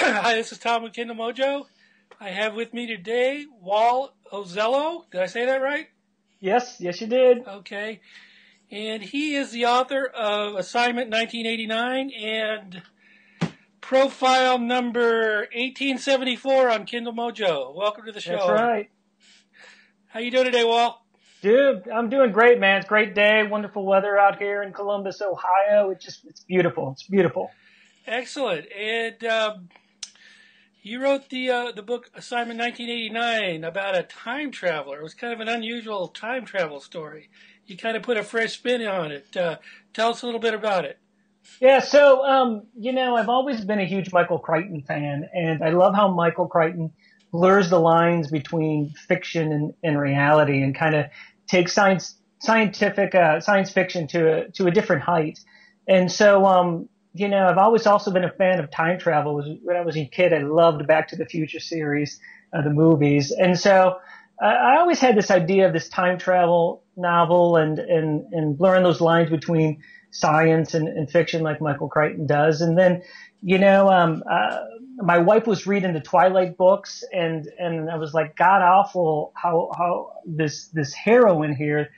Hi, this is Tom with Kindle Mojo. I have with me today Wal Ozello. Did I say that right? Yes, you did. Okay. And he is the author of Assignment 1989 and Profile number 1874 on Kindle Mojo. Welcome to the That's show. right. How you doing today, Wal? Dude, I'm doing great, man. It's a great day. Wonderful weather out here in Columbus, Ohio. It's beautiful. It's beautiful. Excellent. And you wrote the book Assignment 1989 about a time traveler. It was kind of an unusual time travel story. You kind of put a fresh spin on it. Tell us a little bit about it. Yeah, so, I've always been a huge Michael Crichton fan, and I love how Michael Crichton blurs the lines between fiction and reality and kind of takes science fiction to a different height. And so, I've always also been a fan of time travel. When I was a kid, I loved Back to the Future series, the movies. And so I always had this idea of this time travel novel and blurring those lines between science and fiction like Michael Crichton does. And then, my wife was reading the Twilight books and I was like, God awful how this heroine here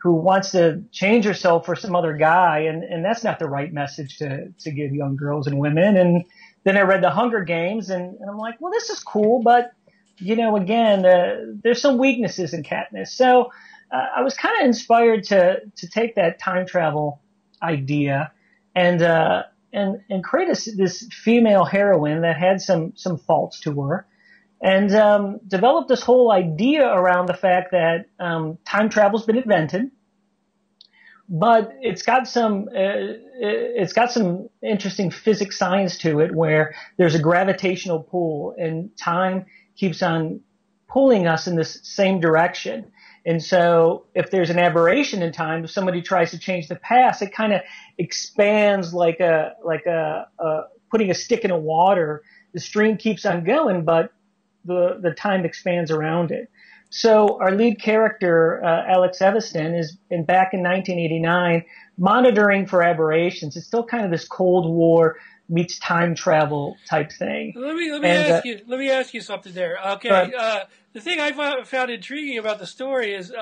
who wants to change herself for some other guy. And that's not the right message to give young girls and women. And then I read The Hunger Games and I'm like, well, this is cool. But, again, there's some weaknesses in Katniss. So I was kind of inspired to take that time travel idea and create this female heroine that had some faults to her. And developed this whole idea around the fact that time travel's been invented, but it's got some interesting physics science to it, where there's a gravitational pull, and time keeps on pulling us in this same direction. And so, if there's an aberration in time, if somebody tries to change the past, it kind of expands like putting a stick in a water. The stream keeps on going, but the time expands around it. So our lead character, Alex Eviston, is back in 1989 monitoring for aberrations. It's still kind of this Cold War meets time travel type thing. Let me ask you something there. Okay. The thing I found intriguing about the story is,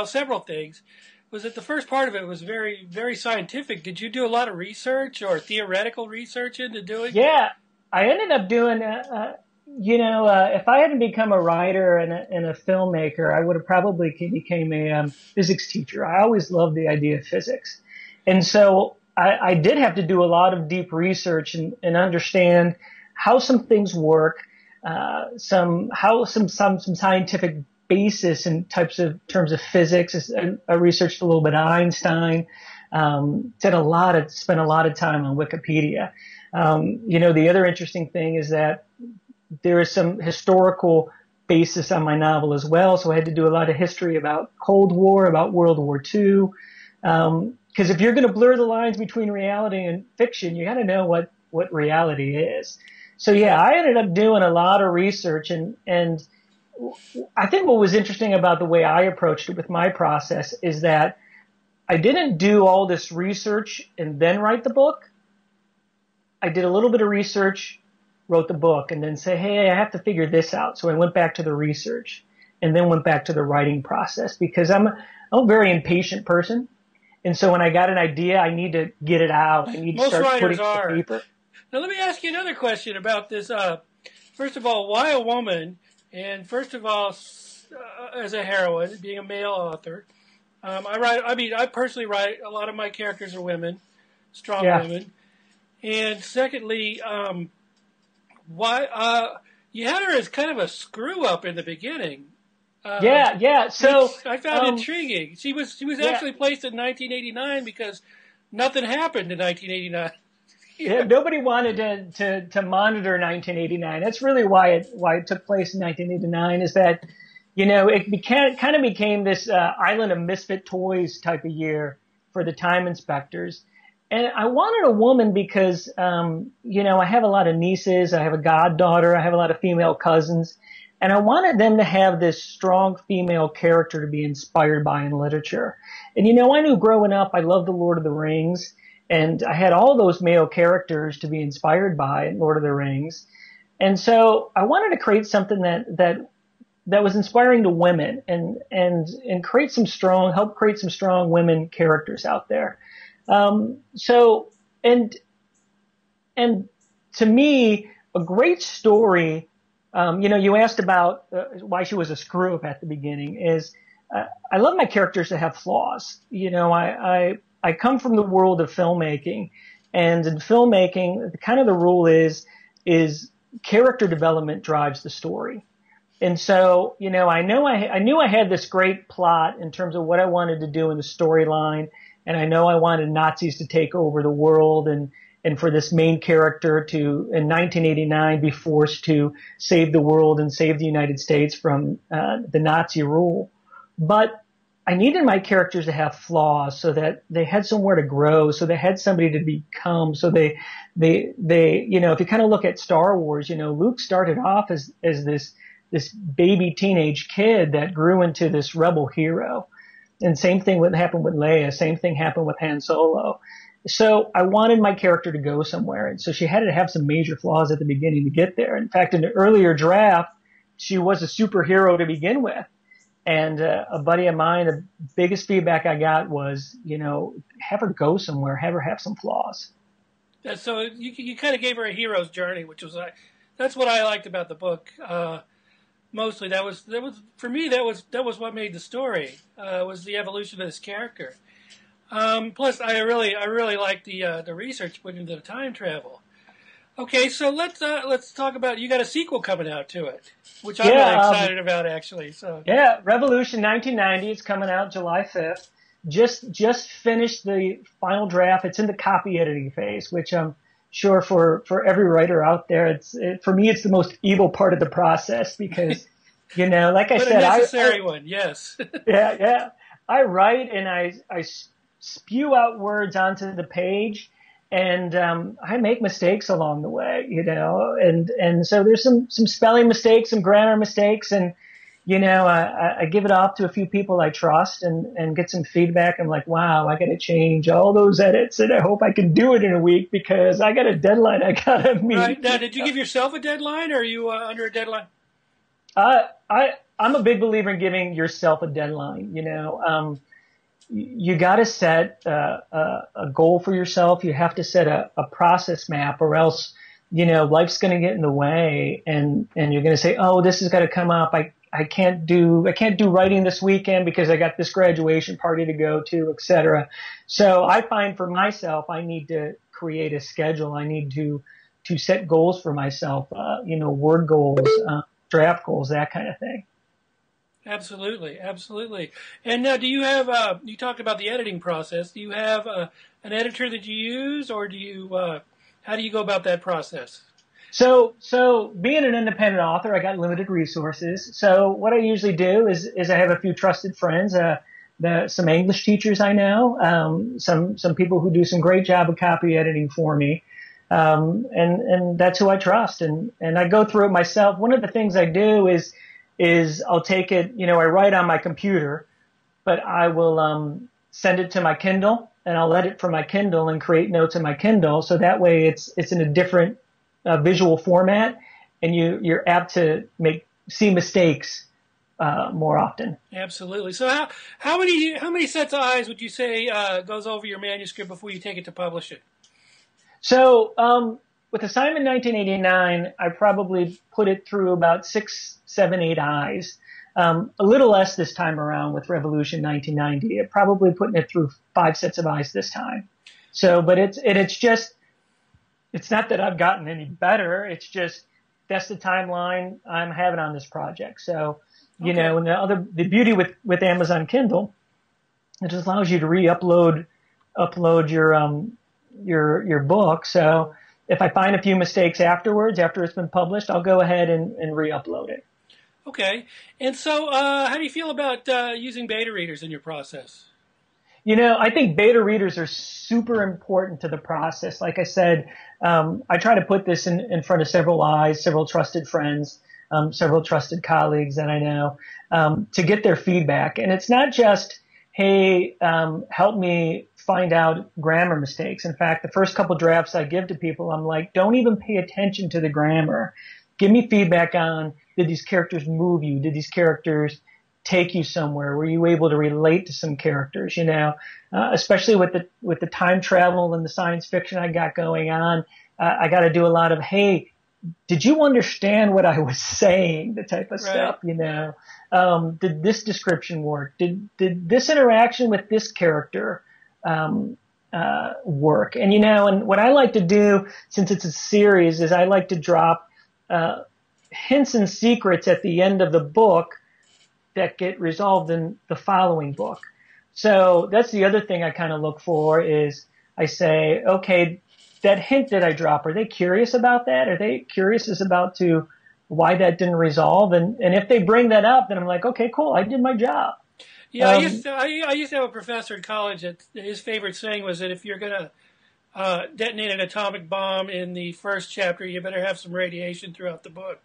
several things. Was that the first part of it was very, very scientific. Did you do a lot of research or theoretical research into doing? Yeah, I ended up doing if I hadn't become a writer and a filmmaker, I would have probably became a physics teacher. I always loved the idea of physics. And so I did have to do a lot of deep research and understand how some things work, some scientific basis in terms of physics. I researched a little bit of Einstein, spent a lot of time on Wikipedia. The other interesting thing is that there is some historical basis on my novel as well. So I had to do a lot of history about Cold War, about World War II. Because if you're going to blur the lines between reality and fiction, you got to know what reality is. So yeah, I ended up doing a lot of research and I think what was interesting about the way I approached it with my process is that I didn't do all this research and then write the book. I did a little bit of research, wrote the book, and then say, hey, I have to figure this out. So I went back to the research and then went back to the writing process because I'm a very impatient person. And so when I got an idea, I need to get it out. I need to start putting it to paper. Now let me ask you another question about this. First of all, why a woman? And first of all, as a heroine, being a male author, I personally write, a lot of my characters are women, strong women. And secondly, why you had her as kind of a screw up in the beginning. So I found intriguing. She was actually placed in 1989 because nothing happened in 1989. Yeah, nobody wanted to monitor 1989. That's really why it took place in 1989. Is that it kind of became this island of misfit toys type of year for the time inspectors. And I wanted a woman because, I have a lot of nieces. I have a goddaughter. I have a lot of female cousins. And I wanted them to have this strong female character to be inspired by in literature. And, I knew growing up, I loved The Lord of the Rings. And I had all those male characters to be inspired by in Lord of the Rings. And so I wanted to create something that was inspiring to women and help create some strong women characters out there. So, and to me, a great story, you asked about why she was a screw up at the beginning is, I love my characters to have flaws. I come from the world of filmmaking, and in filmmaking, kind of the rule is character development drives the story. And so, I knew I had this great plot in terms of what I wanted to do in the storyline. And I know I wanted Nazis to take over the world and for this main character to, in 1989, be forced to save the world and save the United States from the Nazi rule. But I needed my characters to have flaws so that they had somewhere to grow, so they had somebody to become, so they if you kind of look at Star Wars, Luke started off as this baby teenage kid that grew into this rebel hero. And same thing would happen with Leia. Same thing happened with Han Solo. So I wanted my character to go somewhere. And so she had to have some major flaws at the beginning to get there. In fact, in the earlier draft, she was a superhero to begin with. And a buddy of mine, the biggest feedback I got was, have her go somewhere, have her have some flaws. So you kind of gave her a hero's journey, which was that's what I liked about the book. Mostly that was for me that was what made the story was the evolution of this character. Plus, I really liked the research put into the time travel. Okay, so let's talk about, you got a sequel coming out to it, which I'm really excited about actually. So yeah, Revolution 1990 is coming out July 5th. Just finished the final draft. It's in the copy editing phase, which I'm sure for every writer out there, for me it's the most evil part of the process because like I said, a necessary one, yes. yeah. I write and I spew out words onto the page, and I make mistakes along the way, and so there's some spelling mistakes, some grammar mistakes, and I give it off to a few people I trust and get some feedback. I'm like, wow, I got to change all those edits, and I hope I can do it in a week because I got a deadline I got to meet. Right. Now, did you give yourself a deadline, or are you under a deadline? I'm a big believer in giving yourself a deadline. You got to set a goal for yourself. You have to set a process map, or else, life's going to get in the way, and you're going to say, oh, this has got to come up. I can't do writing this weekend because I got this graduation party to go to, etc. So I find for myself, I need to create a schedule. I need to set goals for myself, word goals, draft goals, that kind of thing. Absolutely. And now, do you have, you talked about the editing process. Do you have an editor that you use, or do you, how do you go about that process? So being an independent author, I got limited resources. So what I usually do is I have a few trusted friends, some English teachers I know, some people who do some great job of copy editing for me. And that's who I trust. And I go through it myself. One of the things I do is I'll take it, I write on my computer, but I will, send it to my Kindle, and I'll edit from my Kindle and create notes in my Kindle. So that way it's in a different visual format, and you're apt to see mistakes more often. Absolutely. So how many sets of eyes would you say goes over your manuscript before you take it to publish it? So with Assignment 1989, I probably put it through about 6, 7, 8 eyes. A little less this time around with Revolution 1990. I'm probably putting it through 5 sets of eyes this time. So, but it's not that I've gotten any better. It's just that's the timeline I'm having on this project. So, and the beauty with Amazon Kindle, it just allows you to upload your book. So if I find a few mistakes after it's been published, I'll go ahead and re-upload it. Okay. And so, how do you feel about using beta readers in your process? I think beta readers are super important to the process. Like I said, I try to put this in front of several eyes, several trusted friends, several trusted colleagues that I know, to get their feedback. And it's not just, hey, help me find out grammar mistakes. In fact, the first couple drafts I give to people, I'm like, don't even pay attention to the grammar. Give me feedback on, did these characters move you? Did these characters take you somewhere? Were you able to relate to some characters? Especially with the time travel and the science fiction I got going on, I got to do a lot of, hey, did you understand what I was saying? The type of stuff, Did this description work? Did this interaction with this character work? And what I like to do, since it's a series, is I like to drop hints and secrets at the end of the book that get resolved in the following book. So that's the other thing I kind of look for is I say, okay, that hint that I drop, are they curious about that? Are they curious as about to why that didn't resolve? And if they bring that up, then I'm like, okay, cool, I did my job. Yeah, I used to have a professor in college that his favorite saying was that if you're going to detonate an atomic bomb in the first chapter, you better have some radiation throughout the book.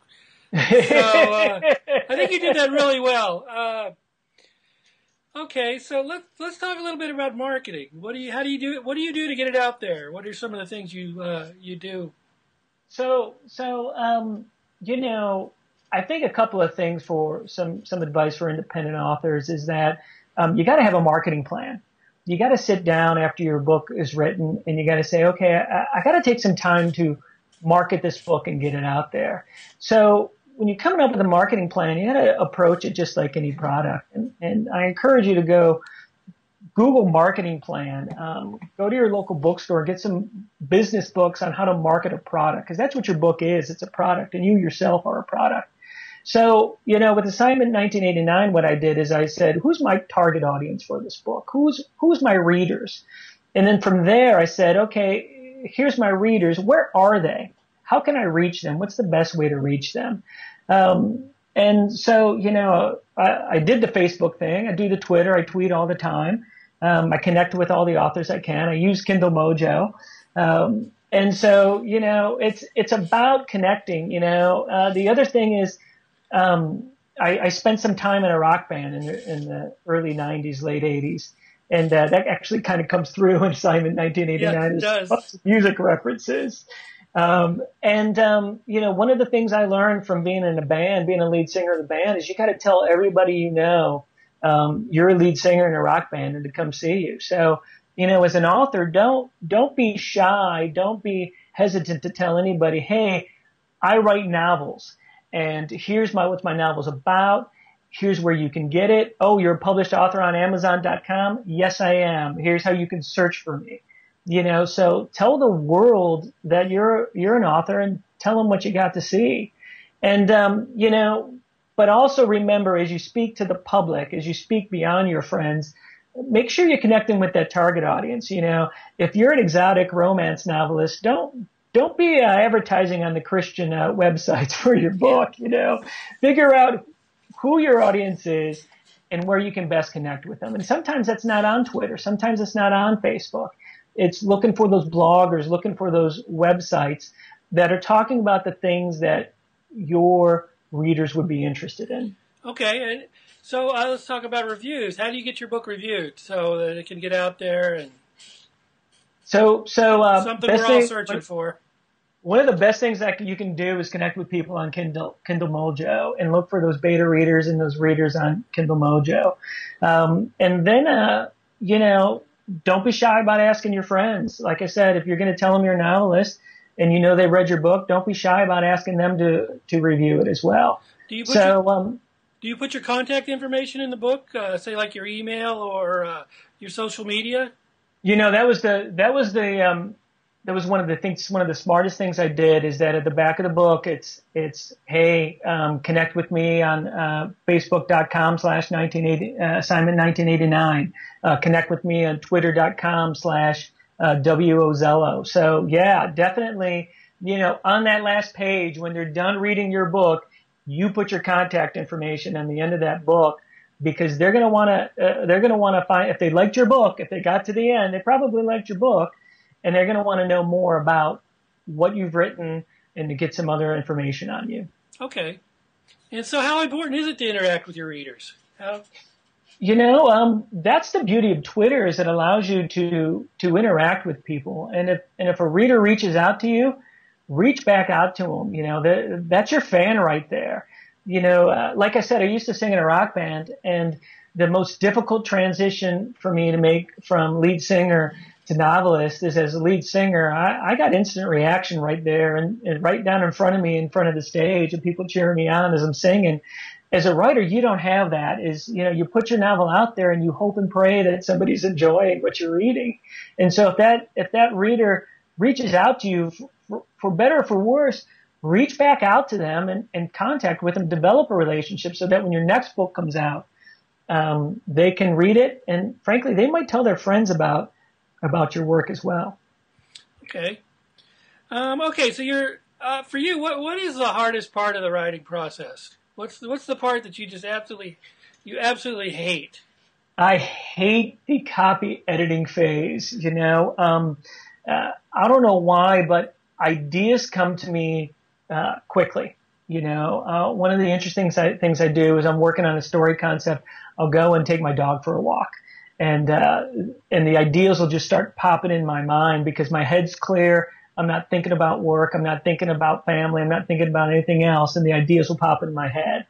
So I think you did that really well. Okay, so let's talk a little bit about marketing. What do you do to get it out there? What are some of the things you do? So I think a couple of things for some advice for independent authors is that you got to have a marketing plan. You got to sit down after your book is written and you got to say, okay, I got to take some time to market this book and get it out there. So when you're coming up with a marketing plan, you got to approach it just like any product. And I encourage you to go Google marketing plan. Go to your local bookstore, get some business books on how to market a product, because that's what your book is. It's a product, and you yourself are a product. So, with Assignment 1989, what I did is I said, who's my target audience for this book? Who's my readers? And then from there, I said, okay, here's my readers. Where are they? How can I reach them? What's the best way to reach them? And so, I did the Facebook thing. I do the Twitter. I tweet all the time. I connect with all the authors I can. I use Kindle Mojo. And so, it's about connecting, the other thing is, I spent some time in a rock band in the early 90s, late 80s. And that actually kind of comes through in Assignment 1989. Yeah, it does. Music references. One of the things I learned from being in a band, being a lead singer of the band, is you got to tell everybody you're a lead singer in a rock band and to come see you. So, as an author, don't be shy. Don't be hesitant to tell anybody, hey, I write novels and here's what's my novel's about. Here's where you can get it. Oh, you're a published author on Amazon.com? Yes, I am. Here's how you can search for me. So tell the world that you're an author and tell them what you got to see. And, but also remember, as you speak to the public, as you speak beyond your friends, make sure you're connecting with that target audience. If you're an exotic romance novelist, don't be advertising on the Christian websites for your book. Figure out who your audience is and where you can best connect with them. And sometimes that's not on Twitter. Sometimes it's not on Facebook. It's looking for those bloggers, looking for those websites that are talking about the things that your readers would be interested in. Okay, and so let's talk about reviews. How do you get your book reviewed so that it can get out there? And something we're all searching for. One of the best things that you can do is connect with people on Kindle Mojo and look for those beta readers and those readers on Kindle Mojo. And then, don't be shy about asking your friends. Like I said, if you're going to tell them you're a novelist and they read your book, don't be shy about asking them to review it as well. Do you put your contact information in the book, say like your email or your social media? That was one of the smartest things I did is that at the back of the book, it's hey, connect with me on Facebook.com/Assignment 1989. Connect with me on Twitter.com/WOzello. So yeah, definitely, on that last page, when they're done reading your book, you put your contact information on the end of that book, because they're going to want to find, if they liked your book, if they got to the end, they probably liked your book. And they're going to want to know more about what you've written and to get some other information on you. Okay. And so how important is it to interact with your readers? That's the beauty of Twitter, is it allows you to interact with people. And if a reader reaches out to you, reach back out to them. That's your fan right there. Like I said, I used to sing in a rock band, and the most difficult transition for me to make from lead singer to novelist is, as a lead singer, I got instant reaction right there and right down in front of me, in front of the stage, and people cheering me on as I'm singing. As a writer, you don't have that. You put your novel out there and you hope and pray that somebody's enjoying what you're reading. And so if that reader reaches out to you, for better or for worse, reach back out to them and contact with them, develop a relationship, so that when your next book comes out, they can read it, and frankly, they might tell their friends about your work as well. Okay. Okay. So for you, what is the hardest part of the writing process? What's the part that you just absolutely hate? I hate the copy editing phase. I don't know why, but ideas come to me quickly. One of the interesting things I do is, I'm working on a story concept. I'll go and take my dog for a walk, and the ideas will just start popping in my mind because my head's clear. I'm not thinking about work. I'm not thinking about family. I'm not thinking about anything else, and the ideas will pop in my head.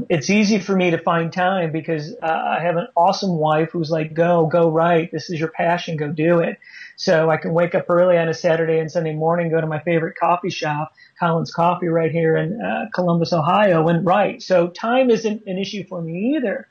It's easy for me to find time because I have an awesome wife who's like, go write. This is your passion. Go do it. So I can wake up early on a Saturday and Sunday morning, go to my favorite coffee shop, Collins Coffee, right here in Columbus, Ohio, and write. So time isn't an issue for me either.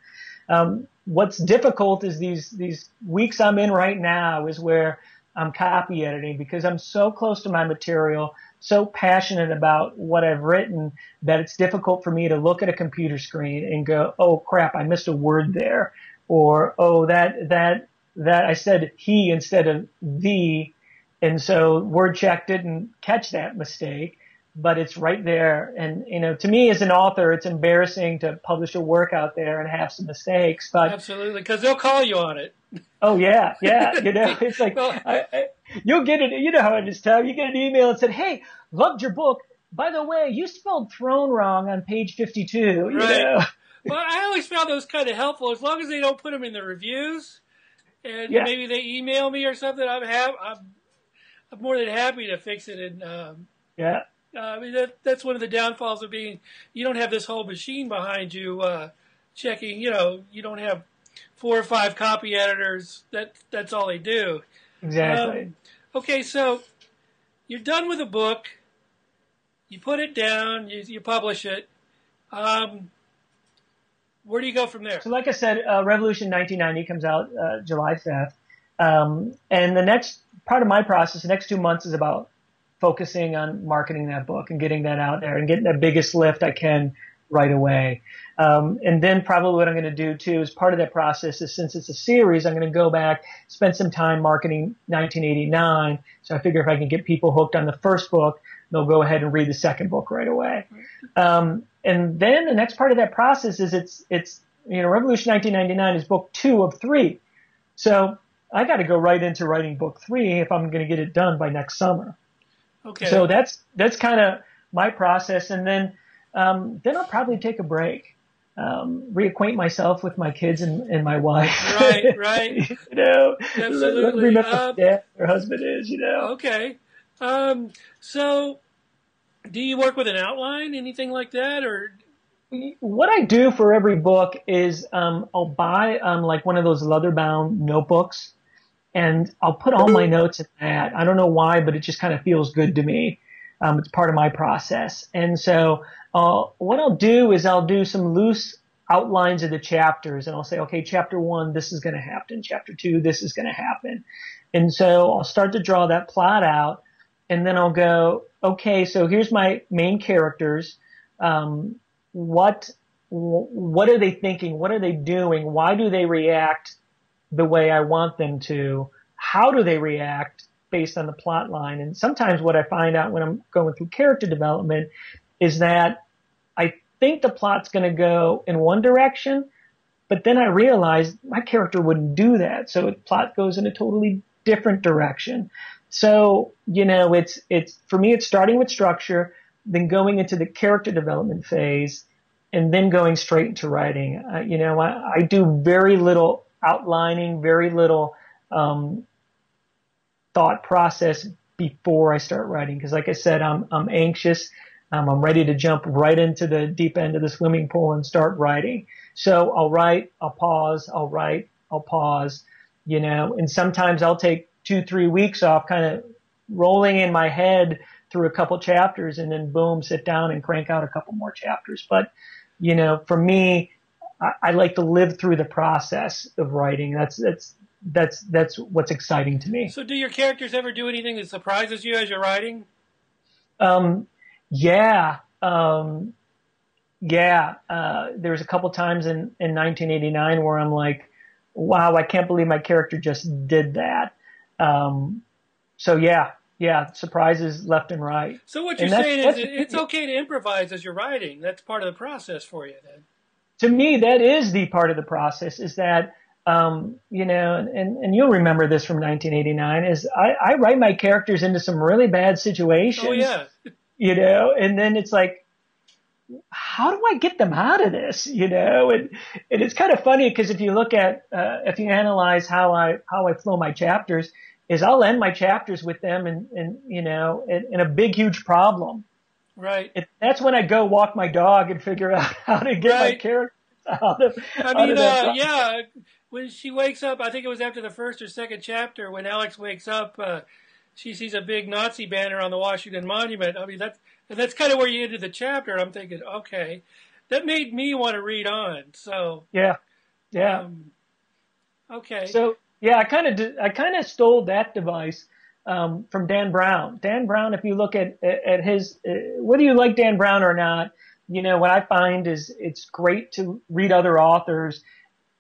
What's difficult is these weeks I'm in right now is where I'm copy editing, because I'm so close to my material, so passionate about what I've written, that it's difficult for me to look at a computer screen and go, oh crap, I missed a word there. Or, oh, that I said he instead of the. And so word check didn't catch that mistake, but it's right there. And, to me as an author, it's embarrassing to publish a work out there and have some mistakes, but absolutely, because they'll call you on it. Oh yeah. It's like, you'll get it. You know how it is, Tom. You get an email and said, "Hey, loved your book. By the way, you spelled throne wrong on page 52." Right. Well, I always found those kind of helpful, as long as they don't put them in the reviews, and maybe they email me or something. I'm more than happy to fix it. And I mean, that's one of the downfalls of being, you don't have this whole machine behind you checking. You don't have 4 or 5 copy editors. That's all they do. Exactly. Okay, so you're done with a book. You put it down. You publish it. Where do you go from there? So, like I said, Revolution 1990 comes out July 5th, and the next part of my process, the next 2 months, is about focusing on marketing that book and getting that out there and getting the biggest lift I can right away. And then probably what I'm going to do too, as part of that process, is, since it's a series, I'm going to go back, spend some time marketing 1989. So I figure if I can get people hooked on the first book, they'll go ahead and read the second book right away. And then the next part of that process is it's Revolution 1999 is book 2 of 3. So I got to go right into writing book 3 if I'm going to get it done by next summer. Okay. So that's kind of my process. And then I'll probably take a break, reacquaint myself with my kids and my wife. Right. Absolutely. Remember how dad or husband is, Okay. So do you work with an outline, anything like that, or? What I do for every book is I'll buy like one of those leather-bound notebooks, and I'll put all my notes in that. I don't know why, but it just kind of feels good to me. It's part of my process. And so what I'll do is I'll do some loose outlines of the chapters, and I'll say, okay, chapter 1, this is going to happen. Chapter 2, this is going to happen. And so I'll start to draw that plot out, and then I'll go, okay, so here's my main characters. What are they thinking? What are they doing? Why do they react the way I want them to? How do they react based on the plot line? And sometimes what I find out when I'm going through character development is that I think the plot's going to go in one direction, but then I realize my character wouldn't do that. So the plot goes in a totally different direction. So, it's for me, it's starting with structure, then going into the character development phase, and then going straight into writing. I do very little outlining, very little thought process before I start writing. Because like I said, I'm anxious. I'm ready to jump right into the deep end of the swimming pool and start writing. So I'll write, I'll pause, I'll write, I'll pause, and sometimes I'll take 2-3 weeks off, kind of rolling in my head through a couple chapters, and then boom, sit down and crank out a couple more chapters. But, for me, I like to live through the process of writing. That's what's exciting to me. So do your characters ever do anything that surprises you as you're writing? Yeah. There's a couple times in 1989 where I'm like, wow, I can't believe my character just did that. So yeah, surprises left and right. So what you're saying is it's okay to improvise as you're writing. That's part of the process for you then. To me, that is the part of the process, is that, and you'll remember this from 1989, is I write my characters into some really bad situations. Oh, yeah. And then it's like, how do I get them out of this? And it's kind of funny because if you look at, if you analyze how I flow my chapters, is I'll end my chapters with them in a big, huge problem. Right. That's when I go walk my dog and figure out how to get my characters out of that. Yeah. When she wakes up, I think it was after the first or second chapter, when Alex wakes up, she sees a big Nazi banner on the Washington Monument. I mean, that's kind of where you ended the chapter. And I'm thinking, okay, that made me want to read on. So yeah. Okay. So yeah, I kind of stole that device from Dan Brown. Dan Brown, if you look at his, whether you like Dan Brown or not, what I find is it's great to read other authors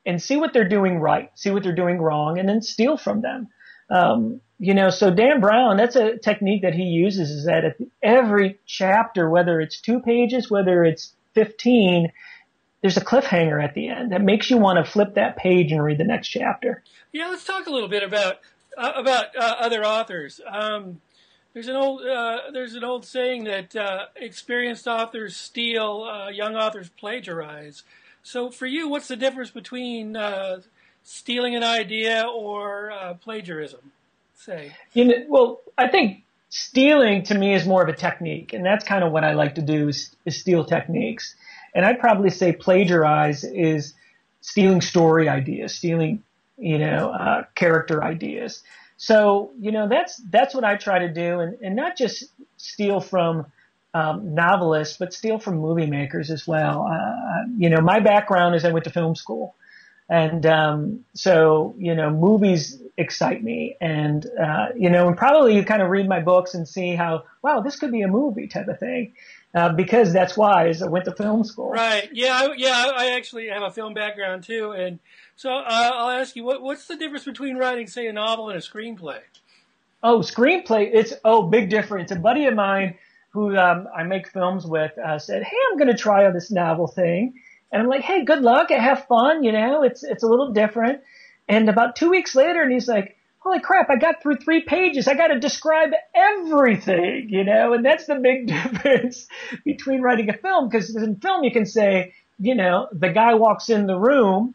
and see what they're doing right, see what they're doing wrong, and then steal from them. So Dan Brown, that's a technique that he uses, is that at every chapter, whether it's 2 pages, whether it's 15, there's a cliffhanger at the end that makes you want to flip that page and read the next chapter. Yeah, let's talk a little bit about other authors. There's an old saying that experienced authors steal, young authors plagiarize. So for you, what's the difference between stealing an idea or plagiarism? Say. Well, I think stealing to me is more of a technique, and that's kind of what I like to do is steal techniques. And I'd probably say plagiarize is stealing story ideas, stealing, character ideas. So, that's what I try to do, and not just steal from novelists, but steal from movie makers as well. My background is I went to film school. And so, movies excite me. And, and probably you kind of read my books and see how, wow, this could be a movie type of thing. Because that's why I went to film school. Right. I actually have a film background too. And so I'll ask you, what's the difference between writing, say, a novel and a screenplay? Oh, screenplay. Big difference. A buddy of mine who I make films with said, hey, I'm going to try out this novel thing. And I'm like, hey, good luck. Have fun. It's a little different. And about 2 weeks later, and he's like, holy crap, I got through 3 pages. I got to describe everything, and that's the big difference between writing a film. Because in film, you can say, the guy walks in the room,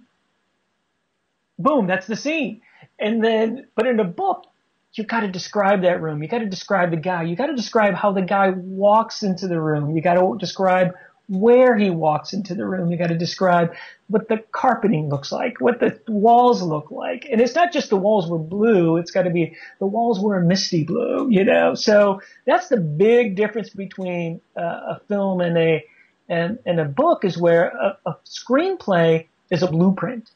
boom, that's the scene. But in a book, you got to describe that room. You got to describe the guy. You got to describe how the guy walks into the room. You got to describe where he walks into the room. You got to describe what the carpeting looks like, what the walls look like. And it's not just the walls were blue. It's got to be the walls were a misty blue, So that's the big difference between a film and a book, is where a screenplay is a blueprint,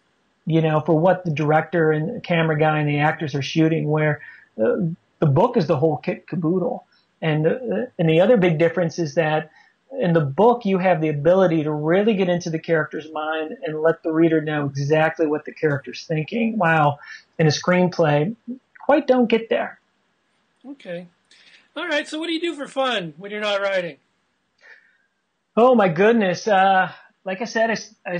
for what the director and the camera guy and the actors are shooting, where the book is the whole kit caboodle. And the other big difference is that in the book, you have the ability to really get into the character's mind and let the reader know exactly what the character's thinking. Wow. In a screenplay, quite don't get there. Okay. All right. So what do you do for fun when you're not writing? Oh, my goodness. Like I said, I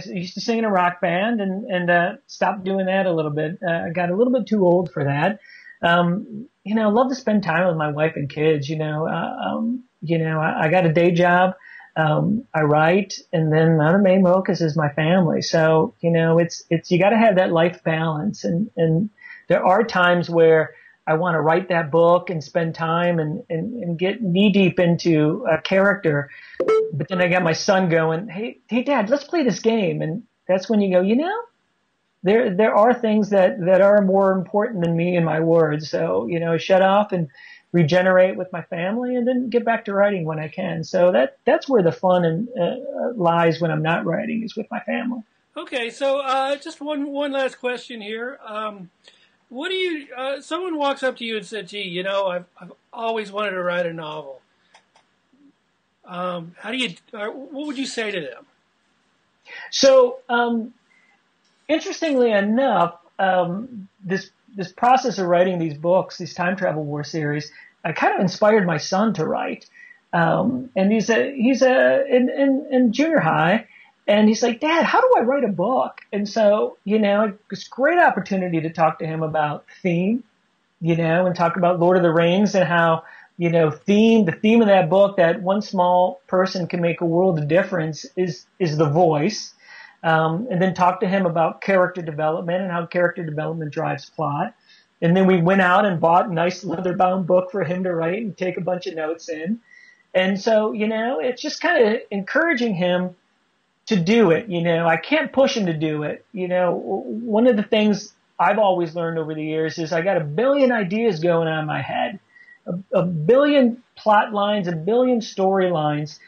used to sing in a rock band and stopped doing that a little bit. I got a little bit too old for that. I love to spend time with my wife and kids. I got a day job. I write, and then my other main focus is my family. So, it's you got to have that life balance. And there are times where I want to write that book and spend time and get knee deep into a character. But then I got my son going, hey, Dad, let's play this game. And that's when you go, there are things that are more important than me and my words. So, shut off and regenerate with my family, and then get back to writing when I can. So that's where the fun lies when I'm not writing, is with my family. Okay, so just one last question here. What do you? Someone walks up to you and said, "Gee, I've always wanted to write a novel." How do you? What would you say to them? So, interestingly enough, this process of writing these books, these time travel war series, I kind of inspired my son to write. And he's in junior high, and he's like, Dad, how do I write a book? And so, it's a great opportunity to talk to him about theme, and talk about Lord of the Rings and how, the theme of that book, that one small person can make a world of difference, is the voice. And then talk to him about character development and how character development drives plot. And then we went out and bought a nice leather-bound book for him to write and take a bunch of notes in. And so, it's just kind of encouraging him to do it. I can't push him to do it. One of the things I've always learned over the years is I got a billion ideas going on in my head, a billion plot lines, a billion storylines.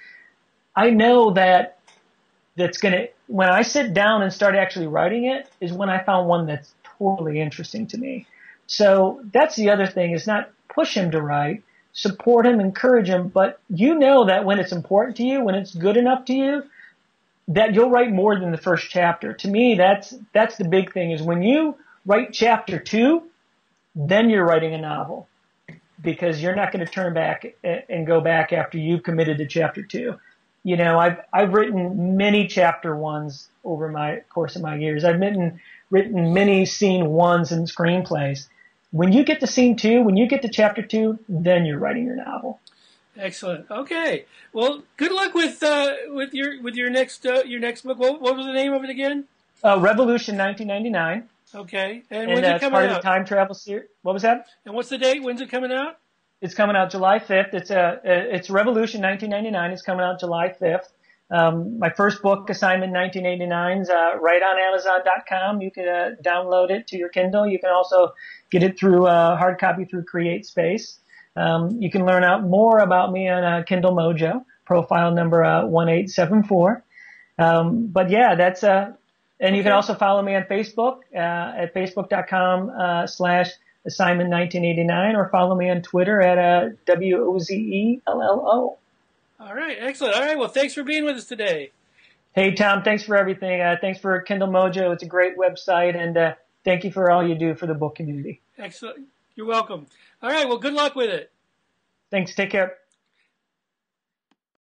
I know that's going to, when I sit down and start actually writing it, is when I found one that's totally interesting to me. So that's the other thing, is not push him to write, support him, encourage him, but that when it's important to you, when it's good enough to you, that you'll write more than the first chapter. To me, that's the big thing, is when you write chapter 2, then you're writing a novel, because you're not going to turn back and go back after you've committed to chapter 2. I've written many chapter 1s over my course of my years. I've written many scene 1s and screenplays. When you get to scene 2, when you get to chapter 2, then you're writing your novel. Excellent. Okay. Well, good luck with your next book. What was the name of it again? Revolution 1999. Okay. And when's it coming out? Part of the time travel series. What was that? And what's the date? When's it coming out? It's coming out July 5th. It's Revolution 1999. It's coming out July 5th. My first book, Assignment 1989, is right on Amazon.com. You can download it to your Kindle. You can also get it through hard copy through CreateSpace. You can learn out more about me on Kindle Mojo, profile number 1874. But yeah, that's and you can also follow me on Facebook at facebook.com/Assignment 1989, or follow me on Twitter at WOZELLO. All right, excellent. All right, well, thanks for being with us today. Hey, Tom, thanks for everything. Thanks for Kindle Mojo. It's a great website, and thank you for all you do for the book community. Excellent. You're welcome. All right, well, good luck with it. Thanks. Take care.